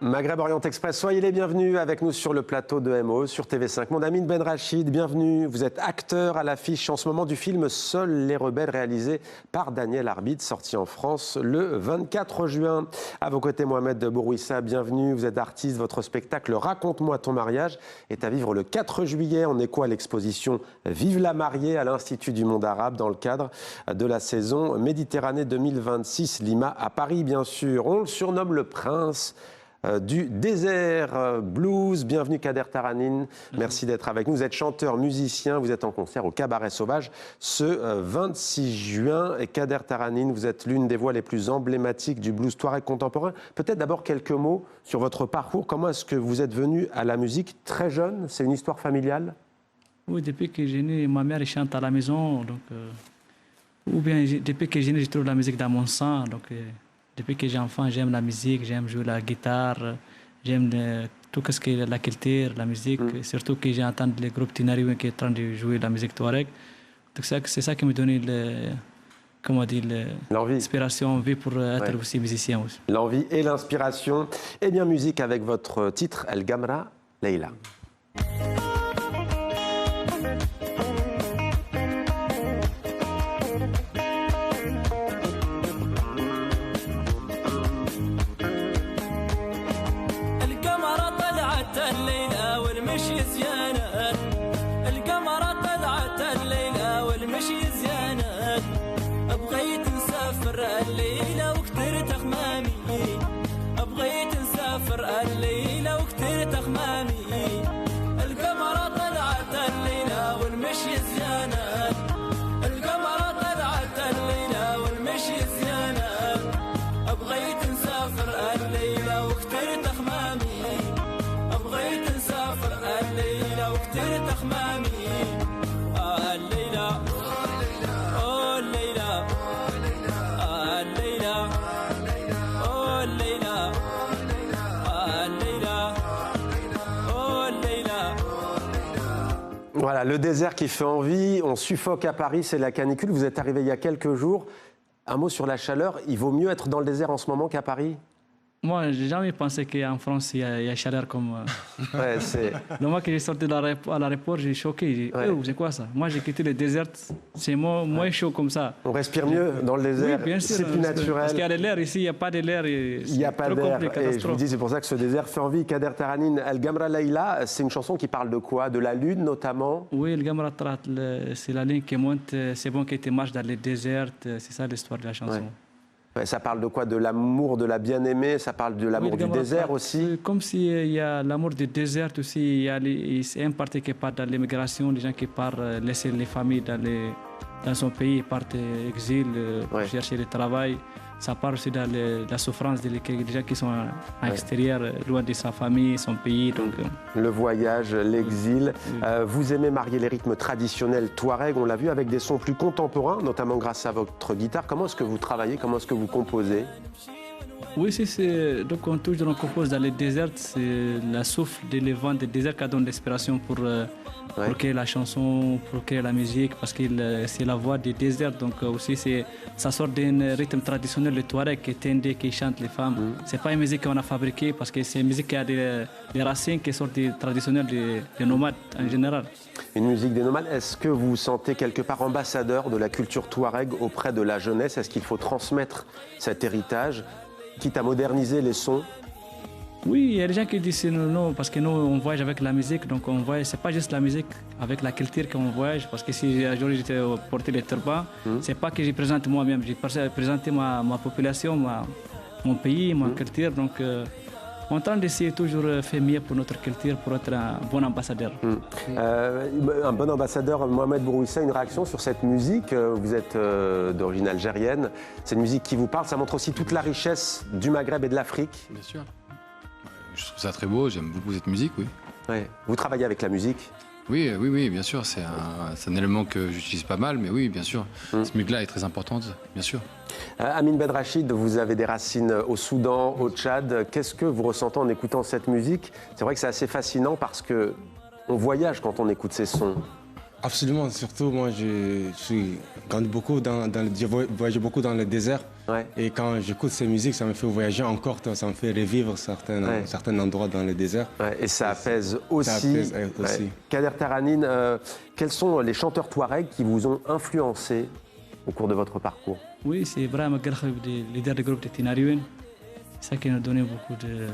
Maghreb Orient Express, soyez les bienvenus avec nous sur le plateau de MO, sur TV5. Mon Amine Benrachid, bienvenue. Vous êtes acteur à l'affiche en ce moment du film Seuls les rebelles, réalisé par Daniel Arbit, sorti en France le 24 juin. À vos côtés, Mohamed Bourouissa, bienvenue. Vous êtes artiste, votre spectacle Raconte-moi ton mariage est à vivre le 4 juillet en écho à l'exposition Vive la mariée à l'Institut du monde arabe dans le cadre de la saison Méditerranée 2026, Lima à Paris, bien sûr. On le surnomme le prince du désert blues. Bienvenue Kader Taranine, merci d'être avec nous. Vous êtes chanteur, musicien, vous êtes en concert au Cabaret Sauvage ce 26 juin. Et Kader Taranine, vous êtes l'une des voix les plus emblématiques du blues touareg contemporain. Peut-être d'abord quelques mots sur votre parcours. Comment est-ce que vous êtes venu à la musique très jeune? C'est une histoire familiale? Oui, depuis que j'ai né, ma mère chante à la maison. Donc, ou bien depuis que j'ai né, je trouve la musique dans mon sang. Donc, depuis que j'ai enfant, j'aime la musique, j'aime jouer la guitare, j'aime tout ce qui est la culture, la musique. Surtout que j'ai entendu les groupes Tinariwen qui sont en train de jouer la musique touareg. Donc c'est ça qui me donne l'inspiration, envie pour être aussi musicien aussi. L'envie et l'inspiration. Et bien musique avec votre titre El Gamra Leila. Voilà, le désert qui fait envie, on suffoque à Paris, c'est la canicule. Vous êtes arrivé il y a quelques jours. Un mot sur la chaleur, il vaut mieux être dans le désert en ce moment qu'à Paris? Moi, j'ai jamais pensé qu'en France, il y a chaleur comme... Ouais, c'est... Le mois que j'ai sorti à l'aéroport, j'ai choqué. J'ai dit, oh, c'est quoi ça? Moi, j'ai quitté le désert, c'est moins chaud comme ça. On respire mieux dans le désert, oui, bien sûr, c'est plus naturel. Parce qu'il y a de l'air ici, il n'y a pas de l'air. Il n'y a pas d'air. Et je vous dis, c'est pour ça que ce désert fait envie. Kader Taranine, El Gamra Leila, c'est une chanson qui parle de quoi? De la lune notamment? Oui, El Gamra Leila, c'est la ligne qui monte, c'est bon que tu marches dans le désert, c'est ça l'histoire de la chanson. Ouais. Ouais, ça parle de quoi? De l'amour de la bien-aimée, ça parle de l'amour du désert aussi? Comme s'il y a l'amour du désert aussi, c'est une partie qui part dans l'immigration, les gens qui partent laisser les familles dans son pays, partent exil pour chercher du travail. Ça parle aussi de la souffrance des gens qui sont à l'extérieur, loin de sa famille, son pays. Donc, le voyage, l'exil. Vous aimez marier les rythmes traditionnels touareg, on l'a vu, avec des sons plus contemporains, notamment grâce à votre guitare. Comment est-ce que vous travaillez? Comment est-ce que vous composez? Oui, donc on compose dans les déserts, c'est la souffle des vents des déserts qui donne l'inspiration pour créer la chanson, pour créer la musique, parce que c'est la voix des déserts, donc aussi ça sort d'un rythme traditionnel, le touareg, qui est tendé, qui chante les femmes. C'est pas une musique qu'on a fabriquée, parce que c'est une musique qui a des racines qui sortent du traditionnel des nomades en général. Une musique des nomades, est-ce que vous vous sentez quelque part ambassadeur de la culture touareg auprès de la jeunesse? Est-ce qu'il faut transmettre cet héritage, quitte à moderniser les sons? Oui, il y a des gens qui disent non, parce que nous, on voyage avec la musique, donc on voyage, c'est pas juste la musique, avec la culture qu'on voyage, parce que si aujourd'hui j'étais porté les turbans, c'est pas que je présente moi-même, j'ai présenté ma population, mon pays, ma culture, donc on est en train d'essayer toujours faire mieux pour notre culture, pour être un bon ambassadeur. Un bon ambassadeur, Mohamed Bourouissa, une réaction sur cette musique? Vous êtes d'origine algérienne, c'est une musique qui vous parle, ça montre aussi toute la richesse du Maghreb et de l'Afrique? Bien sûr. Je trouve ça très beau, j'aime beaucoup cette musique, oui. Ouais. Vous travaillez avec la musique? Oui, bien sûr, c'est un élément que j'utilise pas mal, mais oui, bien sûr. Cette musique-là est très importante, bien sûr. Amine Benrachid, vous avez des racines au Soudan, au Tchad. Qu'est-ce que vous ressentez en écoutant cette musique? C'est vrai que c'est assez fascinant parce qu'on voyage quand on écoute ces sons. Absolument, surtout moi j'ai voyagé beaucoup dans le désert et quand j'écoute ces musiques, ça me fait voyager encore, ça me fait revivre certains endroits dans le désert. Et ça apaise aussi. Ça apaise aussi. Kader Taranine, quels sont les chanteurs touaregs qui vous ont influencé au cours de votre parcours? Oui, c'est Ibrahim Galkhaoui, le leader du groupe de Tinariwen. C'est ça qui nous a donné beaucoup de...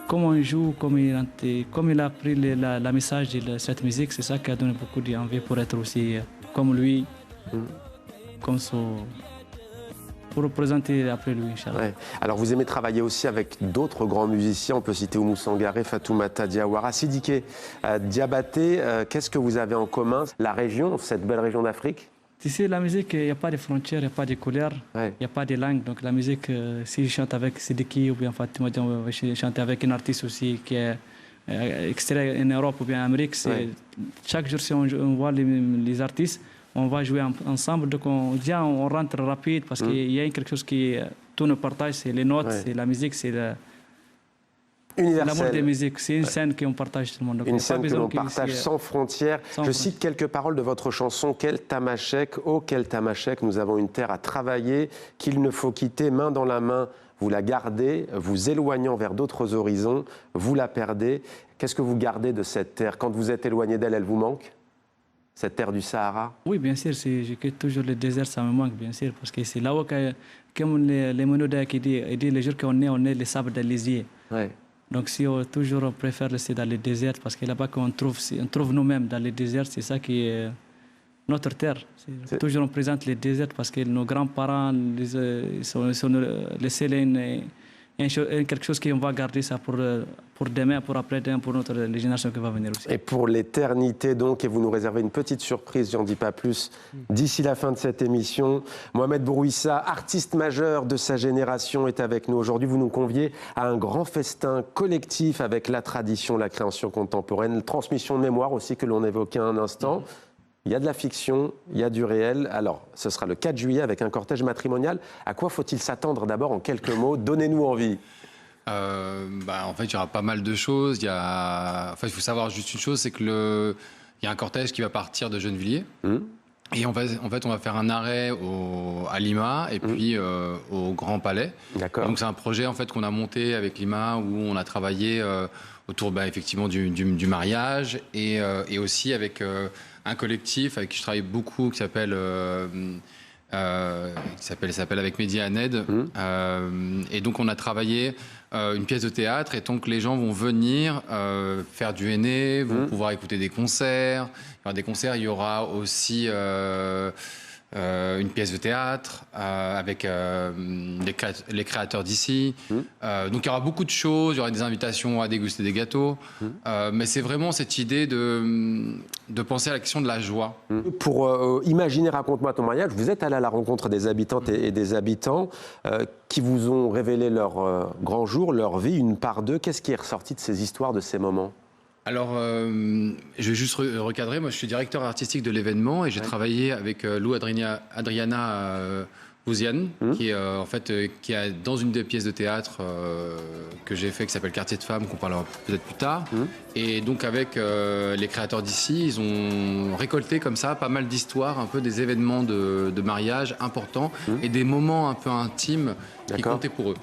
Comment il joue, comme il a pris la message de cette musique, c'est ça qui a donné beaucoup d'envie pour être aussi comme lui, comme pour représenter après lui, Inch'Allah. Ouais. Alors vous aimez travailler aussi avec d'autres grands musiciens, on peut citer Oumou Sangaré, Fatoumata Diawara, Siddiqué Diabaté. Qu'est-ce que vous avez en commun? La région, cette belle région d'Afrique? Tu sais, la musique, il n'y a pas de frontières, il n'y a pas de couleurs, il n'y a pas de langue. Donc la musique, si je chante avec Sidiki ou bien Fatima, je chante avec un artiste aussi qui est extrait en Europe ou bien en Amérique, chaque jour, si on voit les artistes, on va jouer ensemble. Donc on rentre rapide parce qu'il y a quelque chose qui tout nous partage, c'est les notes, c'est la musique, c'est l'amour des musiques. C'est une scène qu'on partage tout le monde. Donc, une scène que l'on partage sans frontières. Je cite quelques paroles de votre chanson. Quel Tamashek, oh quel Tamashek, nous avons une terre à travailler qu'il ne faut quitter main dans la main. Vous la gardez, vous éloignant vers d'autres horizons, vous la perdez. Qu'est-ce que vous gardez de cette terre? Quand vous êtes éloigné d'elle, elle vous manque? Cette terre du Sahara? Oui, bien sûr. Je quitte toujours le désert, ça me manque, bien sûr. Parce que c'est là où, comme les monodères qui disent, les jours qu'on est les sables de lisier. Donc, si on préfère rester dans les déserts, parce que là-bas, on trouve nous-mêmes dans les déserts, c'est ça qui est notre terre. Toujours on présente les déserts parce que nos grands-parents sont laissés quelque chose qu'on va garder ça pour demain, pour après-demain, pour notre génération qui va venir aussi. Et pour l'éternité donc, et vous nous réservez une petite surprise, j'en dis pas plus, d'ici la fin de cette émission. Mohamed Bourouissa, artiste majeur de sa génération, est avec nous aujourd'hui. Vous nous conviez à un grand festin collectif avec la tradition, la création contemporaine, transmission de mémoire aussi que l'on évoquait un instant. Il y a de la fiction, il y a du réel. Alors, ce sera le 4 juillet avec un cortège matrimonial. À quoi faut-il s'attendre d'abord en quelques mots? Donnez-nous envie. En fait, il y aura pas mal de choses. Il faut savoir juste une chose, c'est que il y a un cortège qui va partir de Gennevilliers. Et on va faire un arrêt à Lima et puis au Grand Palais. D'accord. Donc c'est un projet en fait qu'on a monté avec Lima où on a travaillé autour effectivement du mariage et aussi avec un collectif avec qui je travaille beaucoup qui s'appelle avec Mehdi Haned. Et donc on a travaillé une pièce de théâtre et donc les gens vont venir faire du henné, vont pouvoir écouter des concerts. Il y aura des concerts, il y aura aussi une pièce de théâtre avec les créateurs d'ici. Donc il y aura beaucoup de choses, il y aura des invitations à déguster des gâteaux. Mais c'est vraiment cette idée de penser à la question de la joie. Pour imaginer Raconte-moi ton mariage, vous êtes allé à la rencontre des habitantes et des habitants qui vous ont révélé leur grand jour, leur vie, une part d'eux. Qu'est-ce qui est ressorti de ces histoires, de ces moments? Alors, je vais juste recadrer. Moi, je suis directeur artistique de l'événement et j'ai travaillé avec Lou Adriana Bouziane, qui est dans une des pièces de théâtre que j'ai fait, qui s'appelle Quartier de femmes, qu'on parlera peut-être plus tard. Et donc, avec les créateurs d'ici, ils ont récolté comme ça pas mal d'histoires, un peu des événements de mariage importants et des moments un peu intimes qui comptaient pour eux.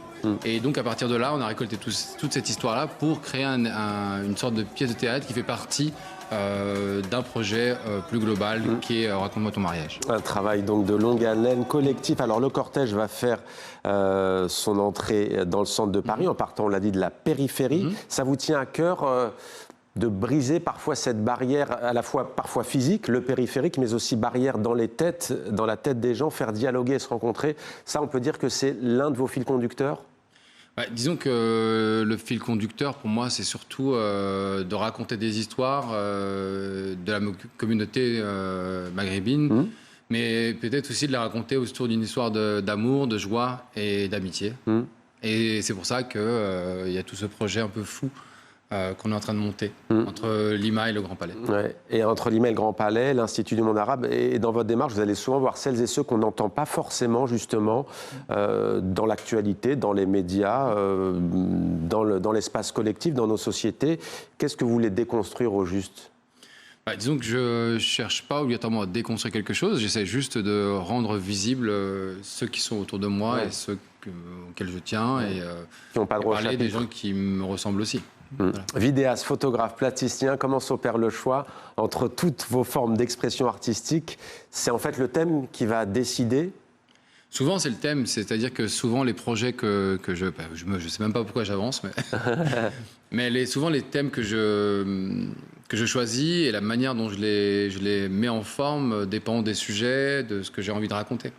Et donc à partir de là, on a récolté toute cette histoire-là pour créer une sorte de pièce de théâtre qui fait partie d'un projet plus global qui est Raconte-moi ton mariage. Un travail donc de longue haleine, collectif. Alors le cortège va faire son entrée dans le centre de Paris en partant, on l'a dit, de la périphérie. Ça vous tient à cœur de briser parfois cette barrière à la fois parfois physique, le périphérique, mais aussi barrière dans les têtes, dans la tête des gens, faire dialoguer et se rencontrer. Ça, on peut dire que c'est l'un de vos fils conducteurs? Disons que le fil conducteur, pour moi, c'est surtout de raconter des histoires de la communauté maghrébine, mais peut-être aussi de la raconter autour d'une histoire d'amour, de joie et d'amitié. Et c'est pour ça qu'il y a tout ce projet un peu fou qu'on est en train de monter entre Lima et le Grand Palais. Ouais. Et entre Lima et le Grand Palais, l'Institut du monde arabe, et dans votre démarche, vous allez souvent voir celles et ceux qu'on n'entend pas forcément, justement, dans l'actualité, dans les médias, dans l'espace collectif, dans nos sociétés. Qu'est-ce que vous voulez déconstruire au juste? Disons que je ne cherche pas obligatoirement à déconstruire quelque chose, j'essaie juste de rendre visible ceux qui sont autour de moi et ceux auxquels je tiens et qui n'ont pas droit parler des gens qui me ressemblent aussi. Voilà. Vidéaste, photographe, plasticien, comment s'opère le choix entre toutes vos formes d'expression artistique? C'est en fait le thème qui va décider? Souvent, c'est le thème, c'est-à-dire que souvent les projets que je sais même pas pourquoi j'avance, mais souvent les thèmes que je choisis et la manière dont je les mets en forme dépend des sujets, de ce que j'ai envie de raconter.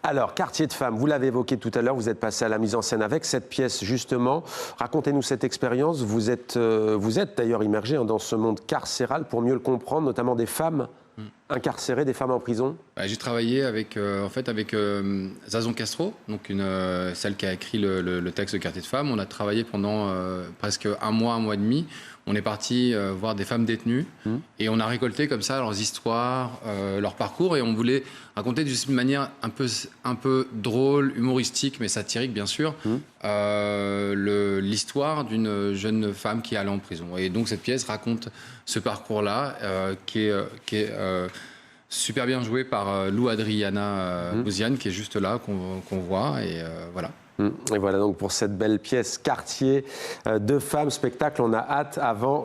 Alors, Quartier de femmes, vous l'avez évoqué tout à l'heure, vous êtes passé à la mise en scène avec cette pièce justement. Racontez-nous cette expérience. Vous êtes d'ailleurs immergé dans ce monde carcéral pour mieux le comprendre, notamment des femmes incarcérées, des femmes en prison. J'ai travaillé avec Zazon Castro, donc celle qui a écrit le texte de Quartier de femmes. On a travaillé pendant presque un mois et demi. On est parti voir des femmes détenues et on a récolté comme ça leurs histoires, leur parcours, et on voulait raconter d'une manière un peu drôle, humoristique, mais satirique bien sûr, l'histoire d'une jeune femme qui est allée en prison. Et donc cette pièce raconte ce parcours-là qui est super bien joué par Lou Adriana Bouziane, qui est juste là, qu'on voit, et voilà. Et voilà donc pour cette belle pièce Quartier de femmes, spectacle, on a hâte avant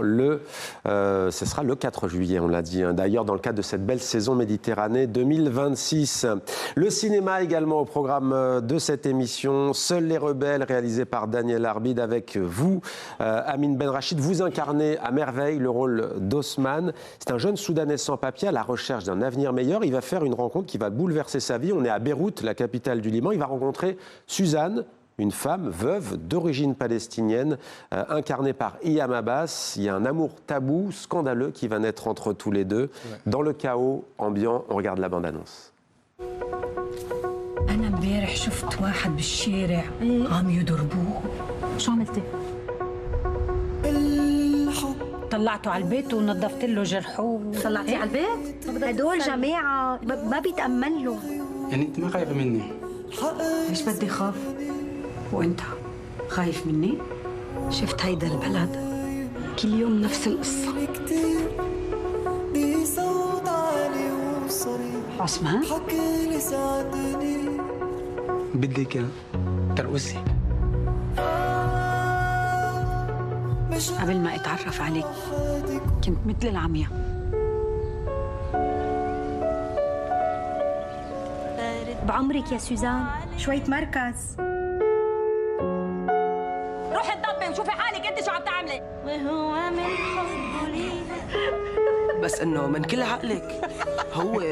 ce sera le 4 juillet, on l'a dit, d'ailleurs dans le cadre de cette belle saison Méditerranée 2026. Le cinéma également au programme de cette émission, Seuls les rebelles, réalisé par Daniel Arbid avec vous, Amine Benrachid. Vous incarnez à merveille le rôle d'Osman. C'est un jeune Soudanais sans papier à la recherche d'un avenir meilleur. Il va faire une rencontre qui va bouleverser sa vie. On est à Beyrouth, la capitale du Liban. Il va rencontrer Suzanne, une femme veuve d'origine palestinienne, incarnée par Iyam Abbas. Il y a un amour tabou, scandaleux, qui va naître entre tous les deux. Dans le chaos ambiant, on regarde la bande-annonce. أنا امبارح شفت واحد بالشارع عم يضربوه. شو عملتي؟ طلعته على البيت ونظفت له جرحه. طلعتيه على البيت؟ هدول جماعة ما بيتأمن له. يعني انت ما خايفة مني؟ ليش بدي خاف؟ وانت خايف مني؟ شفت هيدا البلد كل يوم نفس القصة. عثمان؟ بدك ترقصي. قبل ما اتعرف عليك كنت مثل العمية. بعمرك يا سوزان شوية مركز. روحي تطبي وشوفي حالك انت شو عم تعملي. وهو من حبه ليها بس انه من كل عقلك هو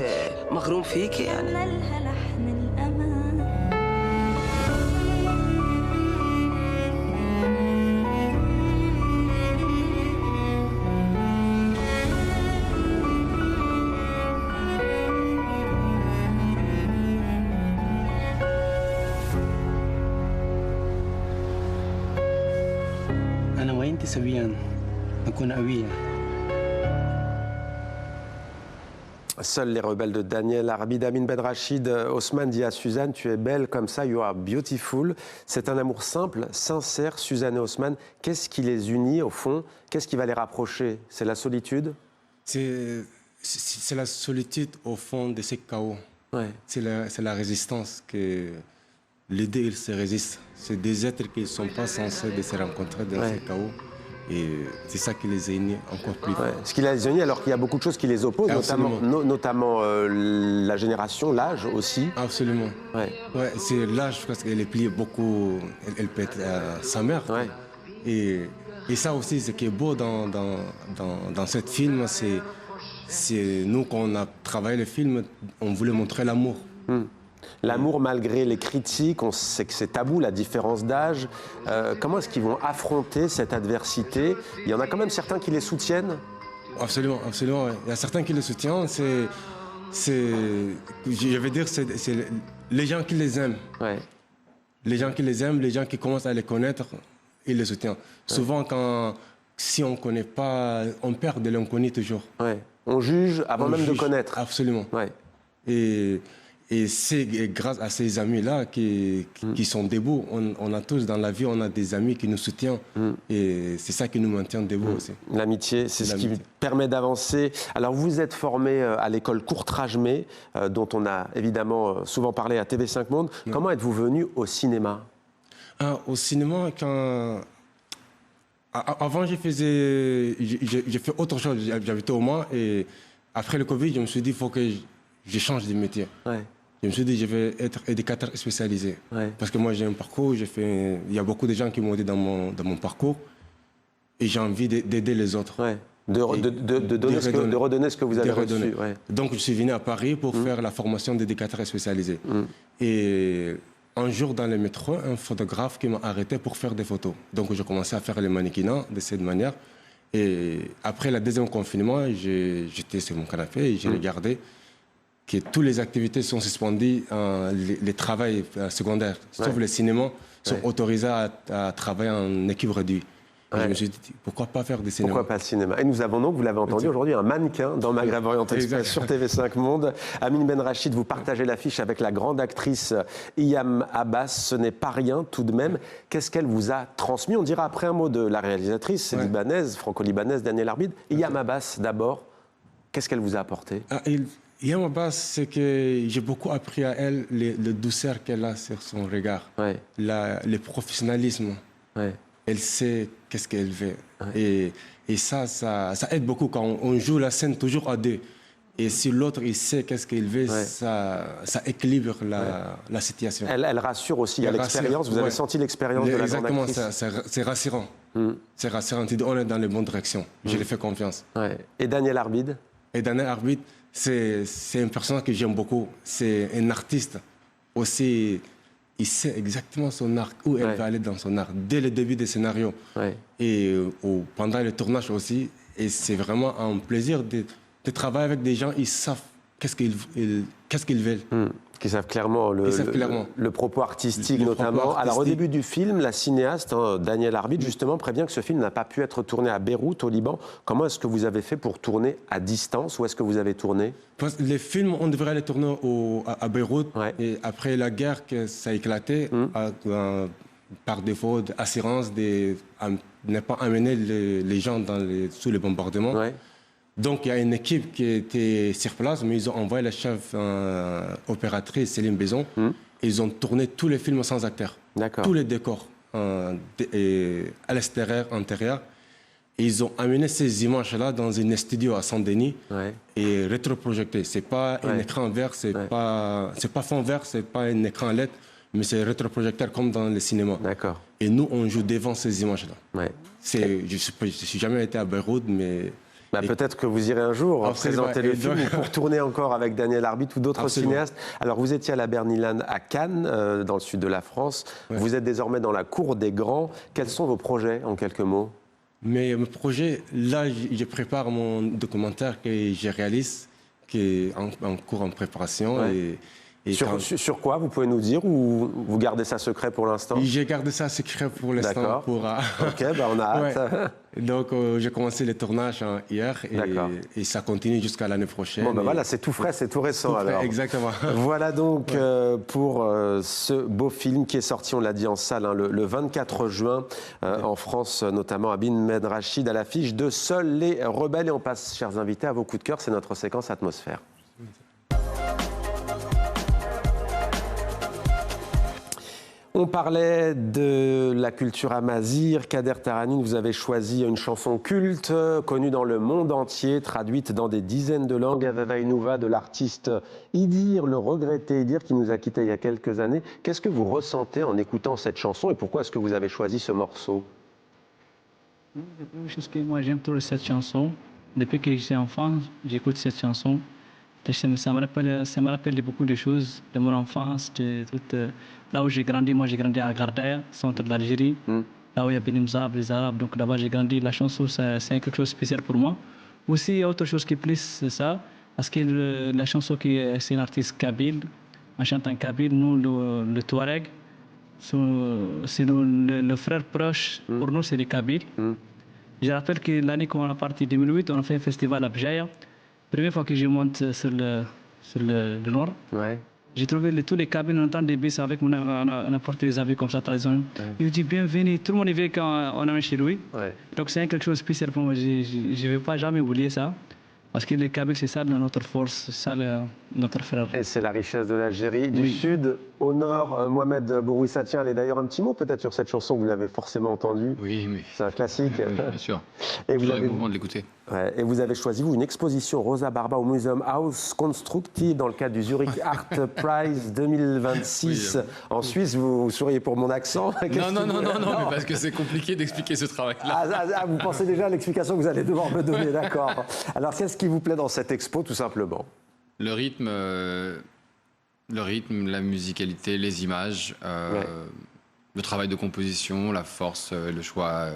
مغروم فيكي يعني. مالها لحن الأمان. أنا وأنت سويا نكون قوية. Seuls les rebelles de Daniel Arbid, Amine Benrachid. Osman dit à Suzanne, tu es belle comme ça, you are beautiful. C'est un amour simple, sincère, Suzanne et Osman. Qu'est-ce qui les unit au fond? Qu'est-ce qui va les rapprocher? C'est la solitude? C'est la solitude au fond de ce chaos. Ouais. C'est la résistance que les deux ils se résistent. C'est des êtres qui ne sont pas censés de se rencontrer dans ce chaos. Et c'est ça qui les unit encore plus. Ouais. Ce qui les unit alors qu'il y a beaucoup de choses qui les opposent, notamment la génération, l'âge aussi. Absolument. Ouais. Ouais, c'est l'âge parce qu'elle est pliée beaucoup, elle peut être sa mère. Ouais. Et ça aussi, ce qui est beau dans ce film, c'est nous, quand on a travaillé le film, on voulait montrer l'amour. L'amour malgré les critiques, on sait que c'est tabou, la différence d'âge. Comment est-ce qu'ils vont affronter cette adversité? Il y en a quand même certains qui les soutiennent? Absolument, absolument. Ouais. Il y a certains qui les soutiennent. Je veux dire, c'est les gens qui les aiment. Ouais. Les gens qui les aiment, les gens qui commencent à les connaître, ils les soutiennent. Ouais. Souvent, si on ne connaît pas, on perd de l'inconnu toujours. Ouais. On juge avant même de connaître. Absolument. Ouais. Et Et c'est grâce à ces amis-là qui sont debout. On a tous dans la vie, on a des amis qui nous soutiennent. Et c'est ça qui nous maintient debout aussi. L'amitié, c'est ce qui permet d'avancer. Alors, vous êtes formé à l'école Courtrajmé, dont on a évidemment souvent parlé à TV5 Monde. Comment êtes-vous venu au cinéma? Au cinéma, avant, j'ai fait autre chose. J'habitais au Mans et après le Covid, je me suis dit, il faut que je change de métier. Ouais. Je me suis dit, je vais être éducateur spécialisé. Ouais. Parce que moi, j'ai un parcours, il y a beaucoup de gens qui m'ont aidé dans mon parcours et j'ai envie d'aider les autres. Ouais. De redonner ce que vous avez reçu. Ouais. Donc, je suis venu à Paris pour faire la formation d'éducateur spécialisé. Et un jour, dans le métro, un photographe qui m'a arrêté pour faire des photos. Donc, j'ai commencé à faire les mannequinats de cette manière. Et après le deuxième confinement, j'étais sur mon canapé et j'ai regardé que toutes les activités sont suspendues, les travails secondaires, sauf les cinémas, sont autorisés à travailler en équipe réduite. Et je me suis dit, pourquoi pas faire des cinémas? Pourquoi pas le cinéma? Et nous avons donc, vous l'avez entendu aujourd'hui, un mannequin dans Maghreb Orient Express sur TV5 Monde. Amine Benrachid, vous partagez l'affiche avec la grande actrice Iyam Abbas. Ce n'est pas rien tout de même. Qu'est-ce qu'elle vous a transmis? On dira après un mot de la réalisatrice libanaise, franco-libanaise, Daniel Arbid. Iyam Abbas, d'abord, qu'est-ce qu'elle vous a apporté? Iyam Abbas, c'est que j'ai beaucoup appris à elle le douceur qu'elle a sur son regard, le professionnalisme. Elle sait qu'est-ce qu'elle veut. Et ça aide beaucoup quand on joue la scène toujours à deux. Et si l'autre, il sait qu'est-ce qu'il veut, ça équilibre la situation. Elle rassure aussi à l'expérience. Vous avez senti l'expérience de la grande actrice? Exactement, c'est rassurant. C'est rassurant. Tu dis, on est dans les bonnes directions. Je lui fais confiance. Et Daniel Arbid? Et Daniel Arbid, c'est une personne que j'aime beaucoup. C'est un artiste aussi. Il sait exactement son art, où elle va aller dans son art, dès le début des scénarios. Et pendant le tournage aussi. Et c'est vraiment un plaisir de travailler avec des gens, ils savent qu'est-ce qu'ils veulent. Qui savent clairement le propos artistique notamment. Alors au début du film, la cinéaste Daniel Arbid justement prévient que ce film n'a pas pu être tourné à Beyrouth, au Liban. Comment est-ce que vous avez fait pour tourner à distance? Où est-ce que vous avez tourné? Parce que les films, on devrait les tourner à Beyrouth. Et après la guerre, que ça a éclaté, par défaut d'assurance, ne pas amener les gens sous les bombardements. Donc, il y a une équipe qui était sur place, mais ils ont envoyé la chef opératrice, Céline Bézon. Ils ont tourné tous les films sans acteurs. Tous les décors, à l'extérieur, intérieur. Et ils ont amené ces images-là dans un studio à Saint-Denis et rétroprojecté. Ce n'est pas un écran vert, ce n'est pas fond vert, ce n'est pas un écran LED, mais c'est rétroprojecteur comme dans le cinéma. Et nous, on joue devant ces images-là. Je ne suis jamais été à Beyrouth, mais... peut-être que vous irez un jour présenter le film pour tourner encore avec Daniel Arbid ou d'autres cinéastes. Alors, vous étiez à la Berlinale à Cannes, dans le sud de la France. Vous êtes désormais dans la cour des grands. Quels sont vos projets, en quelques mots? Mes projets, là, je prépare mon documentaire que je réalise, qui est en cours en préparation. Sur quoi, vous pouvez nous dire, ou vous gardez ça secret pour l'instant? J'ai gardé ça secret pour l'instant. Ok, on a hâte. Donc, j'ai commencé le tournage hier et ça continue jusqu'à l'année prochaine. Voilà, c'est tout frais, c'est tout récent. Alors. Exactement. Voilà donc pour ce beau film qui est sorti, on l'a dit en salle, le 24 juin en France, notamment Amine Benrachid à l'affiche de Seuls les rebelles. Et on passe, chers invités, à vos coups de cœur. C'est notre séquence atmosphère. On parlait de la culture amazigh. Kader Taranine, vous avez choisi une chanson culte, connue dans le monde entier, traduite dans des dizaines de langues, Avavainouva, de l'artiste Idir, le regretté Idir, qui nous a quittés il y a quelques années. Qu'est-ce que vous ressentez en écoutant cette chanson et pourquoi est-ce que vous avez choisi ce morceau? Moi, j'aime trop cette chanson. Depuis que j'étais enfant, j'écoute cette chanson. Ça me rappelle beaucoup de choses de mon enfance, là où j'ai grandi. Moi, j'ai grandi à Gardaya, centre de l'Algérie, là où il y a Benimzab, les Arabes. Donc là-bas, j'ai grandi. La chanson, c'est quelque chose de spécial pour moi. Aussi, il y a autre chose qui plaît, c'est ça. Parce que la chanson, c'est un artiste kabyle, un chanteur kabyle. Nous, le Touareg, c'est le frère proche. Pour nous, c'est les Kabyles. Je rappelle que l'année qu'on est parti, 2008, on a fait un festival à Bjaïa. Première fois que je monte sur le nord, J'ai trouvé tous les cabines, on entend des bus avec, on a porté les avis comme ça, par exemple. Il me dit bienvenue, tout le monde est venu quand on est chez lui. Donc c'est quelque chose de spécial pour moi, je ne vais pas jamais oublier ça. Parce que les Kabyles, c'est ça notre force, c'est ça notre frère. Et c'est la richesse de l'Algérie. Du sud au nord, Mohamed Bourouissa, tiens, allez d'ailleurs un petit mot peut-être sur cette chanson, vous l'avez forcément entendue. Oui, mais... C'est un classique. Oui, bien sûr. Et vous avez le moment de l'écouter. Ouais, et vous avez choisi, vous, une exposition Rosa Barba au Museum Haus Constructive dans le cadre du Zurich Art Prize 2026. Oui, en Suisse, vous souriez pour mon accent. Non, mais parce que c'est compliqué d'expliquer ce travail-là. Vous pensez déjà à l'explication que vous allez devoir me donner, d'accord. Alors, qu'est-ce qui vous plaît dans cette expo, tout simplement? Le rythme, la musicalité, les images, le travail de composition, la force, le choix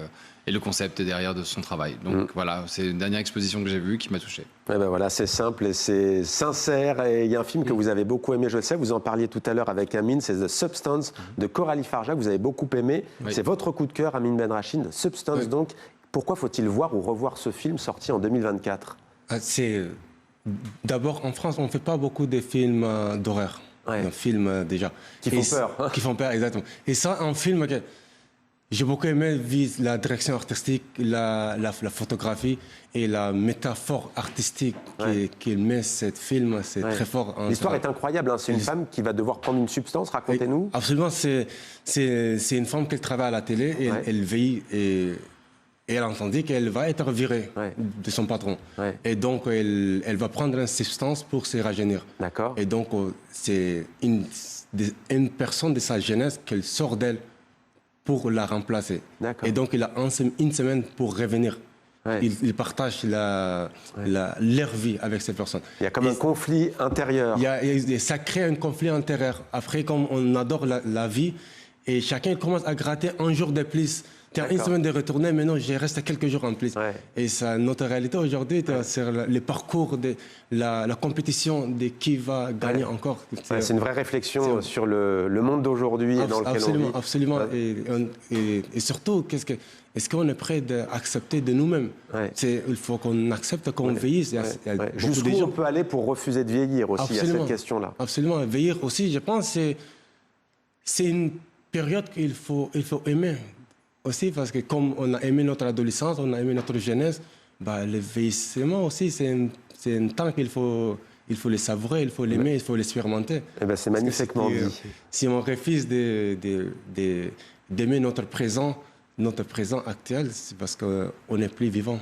et le concept derrière de son travail. Donc voilà, c'est une dernière exposition que j'ai vue qui m'a touché. Ben voilà, c'est simple et c'est sincère. Et il y a un film que vous avez beaucoup aimé, je le sais, vous en parliez tout à l'heure avec Amine, c'est The Substance de Coralie Farja, que vous avez beaucoup aimé. Oui. C'est votre coup de cœur, Amine Benrachid, Substance. Oui. Donc, pourquoi faut-il voir ou revoir ce film sorti en 2024? D'abord, en France, on ne fait pas beaucoup de films d'horreur. Un film déjà. Qui font peur. Qui font peur, exactement. Et ça, un film que j'ai beaucoup aimé, vise la direction artistique, la photographie et la métaphore artistique qu'il met cette film. C'est très fort. L'histoire est incroyable. Hein. C'est une femme qui va devoir prendre une substance. Racontez-nous. Absolument. C'est une femme qui travaille à la télé et elle veille et elle a entendu qu'elle va être virée de son patron. Et donc, elle va prendre une substance pour se rajeunir. D'accord. Et donc, c'est une personne de sa jeunesse qu'elle sort d'elle pour la remplacer. Et donc, il a une semaine pour revenir. Ils partagent leur vie avec ces personnes. Il y a comme un conflit intérieur. Ça crée un conflit intérieur. Après, comme on adore la vie, et chacun commence à gratter un jour de plus. Une semaine de retourner, mais non, je reste quelques jours en plus. Et ça, notre réalité aujourd'hui, c'est le parcours de la compétition de qui va gagner encore. C'est une vraie réflexion sur le monde d'aujourd'hui dans lequel on vit. Absolument. Et surtout, est-ce qu'on est prêt d'accepter de nous-mêmes? Il faut qu'on accepte qu'on vieillisse. Jusqu'où on peut aller pour refuser de vieillir aussi, il y a cette question-là. Absolument. Vieillir aussi, je pense, c'est une période qu'il faut aimer. Aussi, parce que comme on a aimé notre adolescence, on a aimé notre jeunesse, le vieillissement aussi, c'est un temps qu'il faut le savourer, il faut l'aimer, il faut l'expérimenter. C'est magnifiquement dit. Si on refuse d'aimer notre présent actuel, c'est parce qu'on n'est plus vivant.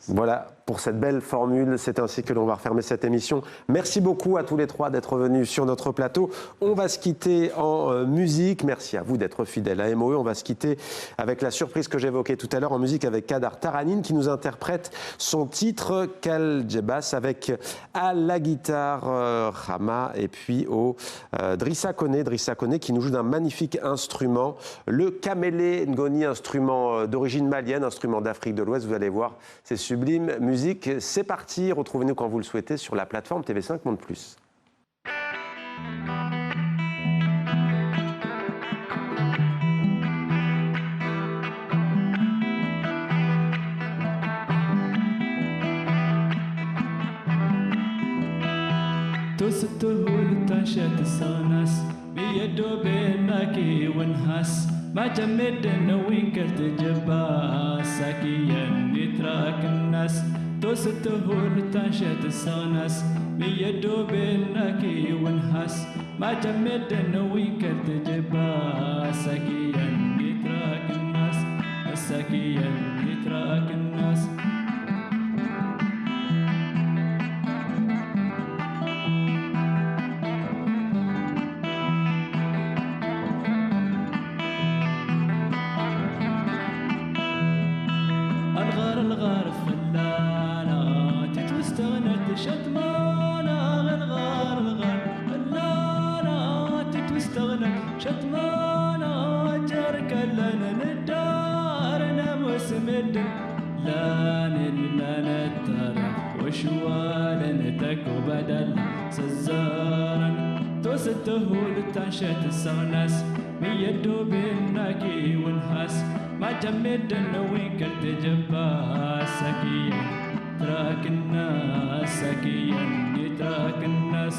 Voilà pour cette belle formule, c'est ainsi que l'on va refermer cette émission. Merci beaucoup à tous les trois d'être venus sur notre plateau. On va se quitter en musique. Merci à vous d'être fidèles à MOE. On va se quitter avec la surprise que j'évoquais tout à l'heure en musique avec Kadar Taranine qui nous interprète son titre Kal Djebas avec à la guitare Rama et puis au Drissa Kone qui nous joue d'un magnifique instrument, le kamele ngoni, instrument d'origine malienne, instrument d'Afrique de l'Ouest. Vous allez voir, c'est sublime. Musique, c'est parti. Retrouvez-nous quand vous le souhaitez sur la plateforme TV5 Monde Plus. ما جمدنا وين كرت جبا ساكيا نتراك الناس توسته لتنشت السانس بيدو بيناكي ونحس ما جمدنا وين كرت جبا ساكيا نتراك الناس ساكيا نتراك الناس تنشت السونس بيدو بيناكي ونحس ما جمد النوين كرت جبا سكيا تراك الناس سكيا تراك الناس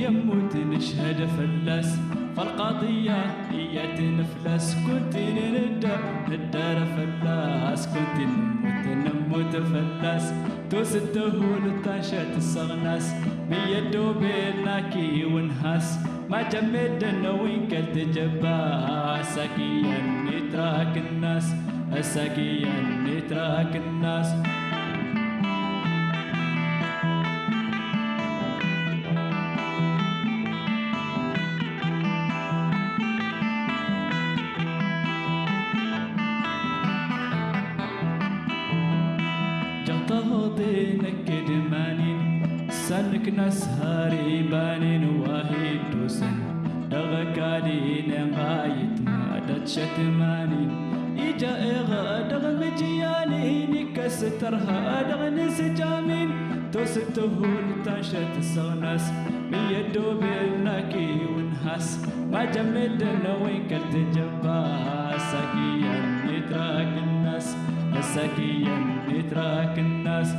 يموت نشهد فلاس فالقضية هي تنفلس كنت ندار فلاس كنت نموت فلاس توسدهول تنشات الصغناس بيدو بيناكي ونهاس ما جمدنا وين كلت جبا ساكيا نتراك الناس ساكيا نتراك الناس جطهضينك دمانين سنك ناس هاربانين واهيد دوسن دغكالين غايت ما دتشتمانين إجا إغا دغ مجيانين كسترها دغ نسجامين توستهول تنشت الصغناس بيدو بالناكي ونهاس ما جمدنا وين كلت جبا ساكيا نتراك الناس ساكيا نتراك الناس